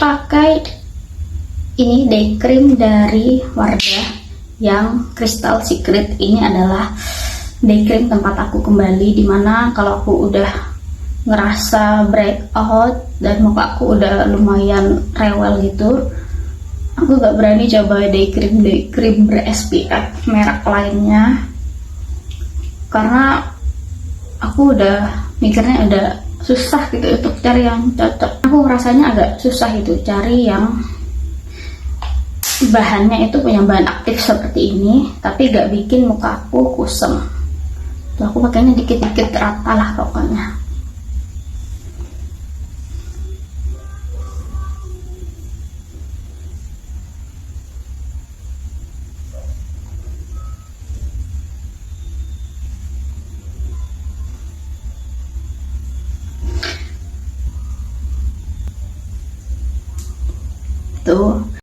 pakai ini day cream dari Wardah yang Crystal Secret. Ini adalah day cream tempat aku kembali, dimana kalau aku udah ngerasa breakout dan muka aku udah lumayan rewel gitu, aku gak berani coba day cream ber SPF merek lainnya, karena aku udah mikirnya udah susah gitu untuk cari yang cocok. Aku rasanya agak susah itu cari yang bahannya itu punya bahan aktif seperti ini tapi gak bikin muka aku kusam. Tuh, aku pakainya dikit-dikit rata lah pokoknya. Tuh